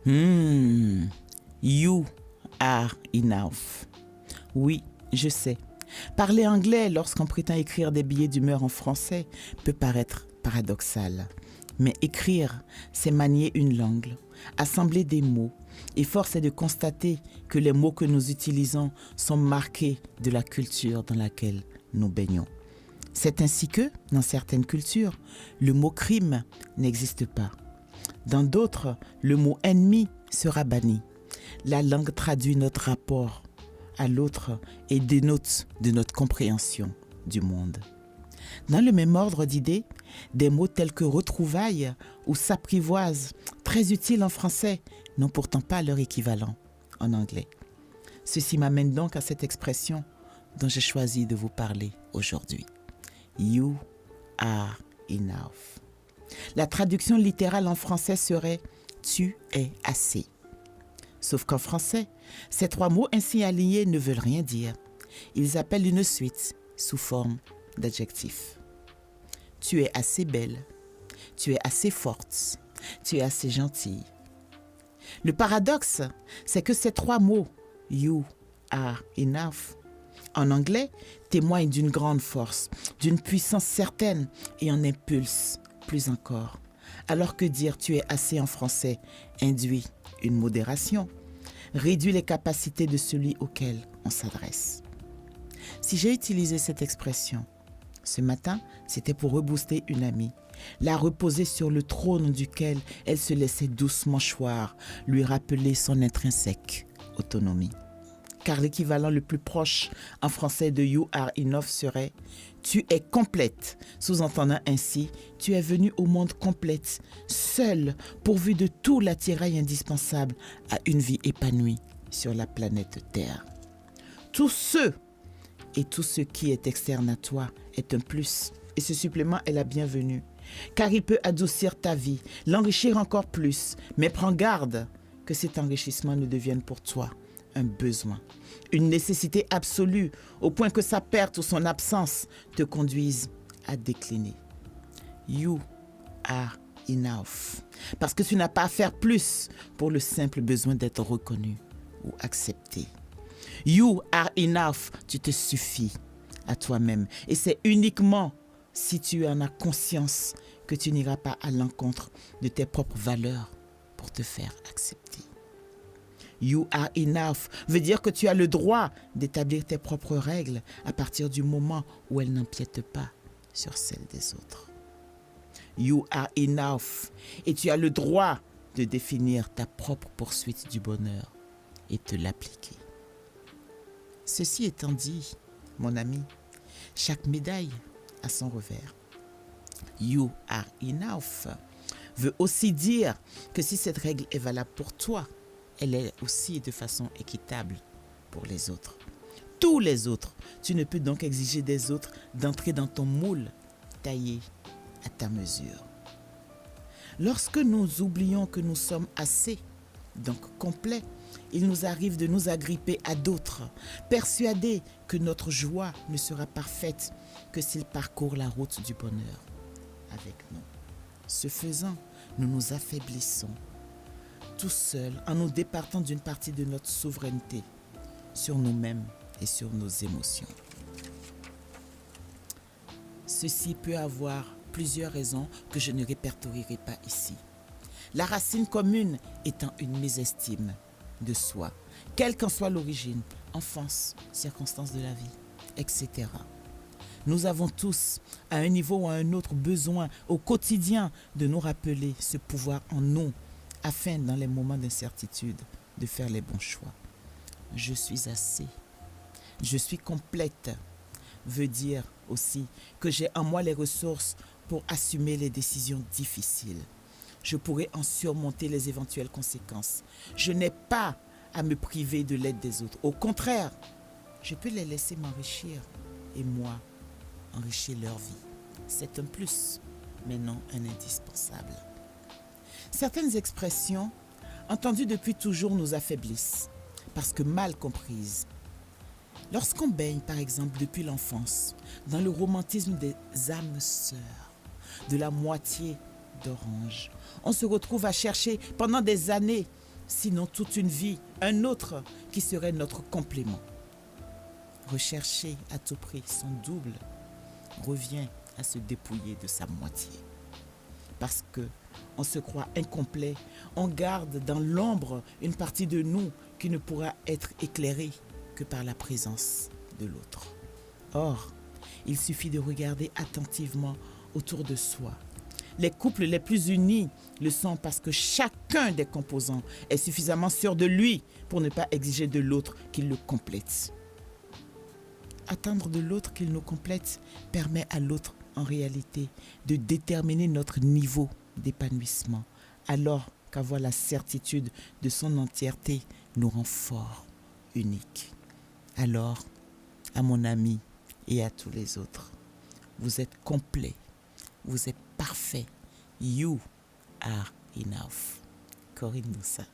Hmm, you are enough. Oui, je sais. Parler anglais lorsqu'on prétend écrire des billets d'humeur en français peut paraître paradoxal. Mais écrire, c'est manier une langue, assembler des mots. Et force est de constater que les mots que nous utilisons sont marqués de la culture dans laquelle nous baignons. C'est ainsi que, dans certaines cultures, le mot crime n'existe pas. Dans d'autres, le mot ennemi sera banni. La langue traduit notre rapport à l'autre et dénote de notre compréhension du monde. Dans le même ordre d'idées, des mots tels que retrouvailles ou s'apprivoise, très utiles en français, n'ont pourtant pas leur équivalent en anglais. Ceci m'amène donc à cette expression dont j'ai choisi de vous parler aujourd'hui. You are enough. La traduction littérale en français serait « tu es assez ». Sauf qu'en français, ces trois mots ainsi alignés ne veulent rien dire. Ils appellent une suite sous forme d'adjectifs. Tu es assez belle, tu es assez forte, tu es assez gentille. Le paradoxe, c'est que ces trois mots, you are enough, en anglais, témoignent d'une grande force, d'une puissance certaine et en impulse plus encore. Alors que dire tu es assez en français induit une modération, réduit les capacités de celui auquel on s'adresse. Si j'ai utilisé cette expression, ce matin, c'était pour rebooster une amie, la reposer sur le trône duquel elle se laissait doucement choir, lui rappeler son intrinsèque autonomie. Car l'équivalent le plus proche en français de you are enough serait tu es complète, sous-entendant ainsi tu es venue au monde complète, seule, pourvue de tout l'attirail indispensable à une vie épanouie sur la planète Terre. Tout ce et tout ce qui est externe à toi est un plus et ce supplément est la bienvenue car il peut adoucir ta vie, l'enrichir encore plus, mais prends garde que cet enrichissement ne devienne pour toi un besoin, une nécessité absolue au point que sa perte ou son absence te conduise à décliner. You are enough. Parce que tu n'as pas à faire plus pour le simple besoin d'être reconnu ou accepté. You are enough. Tu te suffis à toi-même. Et c'est uniquement si tu en as conscience que tu n'iras pas à l'encontre de tes propres valeurs pour te faire accepter. You are enough veut dire que tu as le droit d'établir tes propres règles à partir du moment où elles n'empiètent pas sur celles des autres. You are enough et tu as le droit de définir ta propre poursuite du bonheur et te l'appliquer. Ceci étant dit, mon ami, chaque médaille a son revers. You are enough veut aussi dire que si cette règle est valable pour toi, elle est aussi de façon équitable pour les autres. Tous les autres, tu ne peux donc exiger des autres d'entrer dans ton moule taillé à ta mesure. Lorsque nous oublions que nous sommes assez, donc complets, il nous arrive de nous agripper à d'autres, persuadés que notre joie ne sera parfaite que s'ils parcourent la route du bonheur avec nous. Ce faisant, nous nous affaiblissons, tout seuls, en nous départant d'une partie de notre souveraineté sur nous-mêmes et sur nos émotions. Ceci peut avoir plusieurs raisons que je ne répertorierai pas ici. La racine commune étant une mésestime de soi, quelle qu'en soit l'origine, enfance, circonstances de la vie, etc. Nous avons tous, à un niveau ou à un autre, besoin au quotidien de nous rappeler ce pouvoir en nous, afin, dans les moments d'incertitude, de faire les bons choix. Je suis assez. Je suis complète. Veut dire aussi que j'ai en moi les ressources pour assumer les décisions difficiles. Je pourrai en surmonter les éventuelles conséquences. Je n'ai pas à me priver de l'aide des autres. Au contraire, je peux les laisser m'enrichir et moi, enrichir leur vie. C'est un plus, mais non un indispensable. Certaines expressions, entendues depuis toujours, nous affaiblissent, parce que mal comprises. Lorsqu'on baigne, par exemple, depuis l'enfance, dans le romantisme des âmes sœurs, de la moitié d'orange, on se retrouve à chercher pendant des années sinon toute une vie, un autre qui serait notre complément. Rechercher à tout prix son double revient à se dépouiller de sa moitié. Parce que on se croit incomplet, on garde dans l'ombre une partie de nous qui ne pourra être éclairée que par la présence de l'autre. Or, il suffit de regarder attentivement autour de soi. Les couples les plus unis le sont parce que chacun des composants est suffisamment sûr de lui pour ne pas exiger de l'autre qu'il le complète. Attendre de l'autre qu'il nous complète permet à l'autre, en réalité, de déterminer notre niveau d'épanouissement, alors qu'avoir la certitude de son entièreté nous rend forts, uniques. Alors, à mon ami et à tous les autres, vous êtes complets, vous êtes parfaits. You are enough. Corinne Doussa.